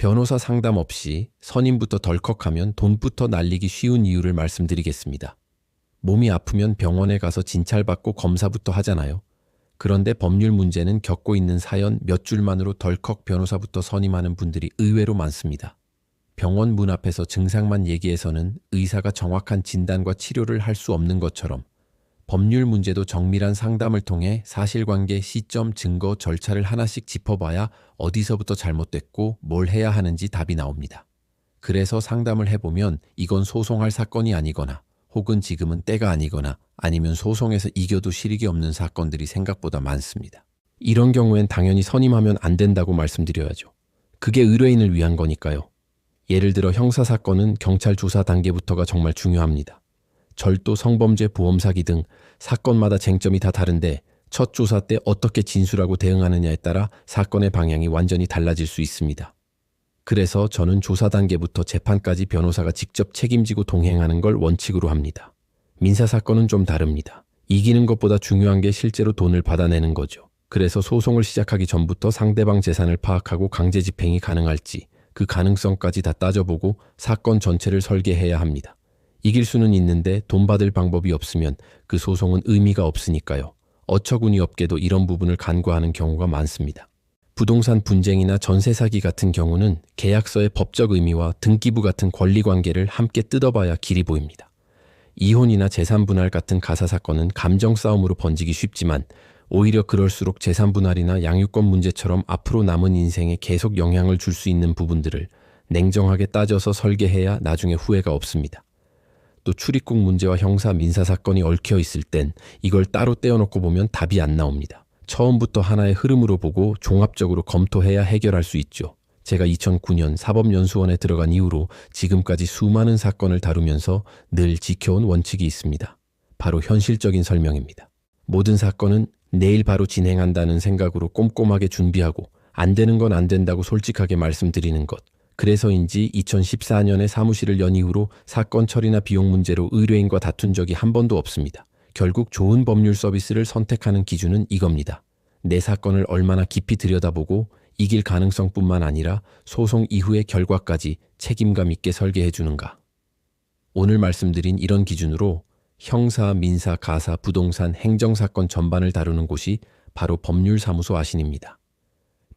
변호사 상담 없이 선임부터 덜컥하면 돈부터 날리기 쉬운 이유를 말씀드리겠습니다. 몸이 아프면 병원에 가서 진찰받고 검사부터 하잖아요. 그런데 법률 문제는 겪고 있는 사연 몇 줄만으로 덜컥 변호사부터 선임하는 분들이 의외로 많습니다. 병원 문 앞에서 증상만 얘기해서는 의사가 정확한 진단과 치료를 할 수 없는 것처럼 법률 문제도 정밀한 상담을 통해 사실관계, 시점, 증거, 절차를 하나씩 짚어봐야 어디서부터 잘못됐고 뭘 해야 하는지 답이 나옵니다. 그래서 상담을 해보면 이건 소송할 사건이 아니거나 혹은 지금은 때가 아니거나 아니면 소송에서 이겨도 실익이 없는 사건들이 생각보다 많습니다. 이런 경우엔 당연히 선임하면 안 된다고 말씀드려야죠. 그게 의뢰인을 위한 거니까요. 예를 들어 형사사건은 경찰 조사 단계부터가 정말 중요합니다. 절도, 성범죄, 보험사기 등 사건마다 쟁점이 다 다른데 첫 조사 때 어떻게 진술하고 대응하느냐에 따라 사건의 방향이 완전히 달라질 수 있습니다. 그래서 저는 조사 단계부터 재판까지 변호사가 직접 책임지고 동행하는 걸 원칙으로 합니다. 민사사건은 좀 다릅니다. 이기는 것보다 중요한 게 실제로 돈을 받아내는 거죠. 그래서 소송을 시작하기 전부터 상대방 재산을 파악하고 강제 집행이 가능할지 그 가능성까지 다 따져보고 사건 전체를 설계해야 합니다. 이길 수는 있는데 돈 받을 방법이 없으면 그 소송은 의미가 없으니까요. 어처구니 없게도 이런 부분을 간과하는 경우가 많습니다. 부동산 분쟁이나 전세 사기 같은 경우는 계약서의 법적 의미와 등기부 같은 권리관계를 함께 뜯어봐야 길이 보입니다. 이혼이나 재산 분할 같은 가사 사건은 감정 싸움으로 번지기 쉽지만 오히려 그럴수록 재산 분할이나 양육권 문제처럼 앞으로 남은 인생에 계속 영향을 줄 수 있는 부분들을 냉정하게 따져서 설계해야 나중에 후회가 없습니다. 또 출입국 문제와 형사, 민사 사건이 얽혀 있을 땐 이걸 따로 떼어놓고 보면 답이 안 나옵니다. 처음부터 하나의 흐름으로 보고 종합적으로 검토해야 해결할 수 있죠. 제가 2009년 사법연수원에 들어간 이후로 지금까지 수많은 사건을 다루면서 늘 지켜온 원칙이 있습니다. 바로 현실적인 설명입니다. 모든 사건은 내일 바로 진행한다는 생각으로 꼼꼼하게 준비하고 안 되는 건 안 된다고 솔직하게 말씀드리는 것. 그래서인지 2014년에 사무실을 연 이후로 사건 처리나 비용 문제로 의뢰인과 다툰 적이 한 번도 없습니다. 결국 좋은 법률 서비스를 선택하는 기준은 이겁니다. 내 사건을 얼마나 깊이 들여다보고 이길 가능성뿐만 아니라 소송 이후의 결과까지 책임감 있게 설계해 주는가. 오늘 말씀드린 이런 기준으로 형사, 민사, 가사, 부동산, 행정사건 전반을 다루는 곳이 바로 법률사무소 아신입니다.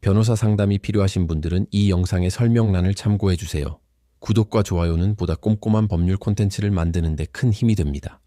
변호사 상담이 필요하신 분들은 이 영상의 설명란을 참고해 주세요. 구독과 좋아요는 보다 꼼꼼한 법률 콘텐츠를 만드는 데 큰 힘이 됩니다.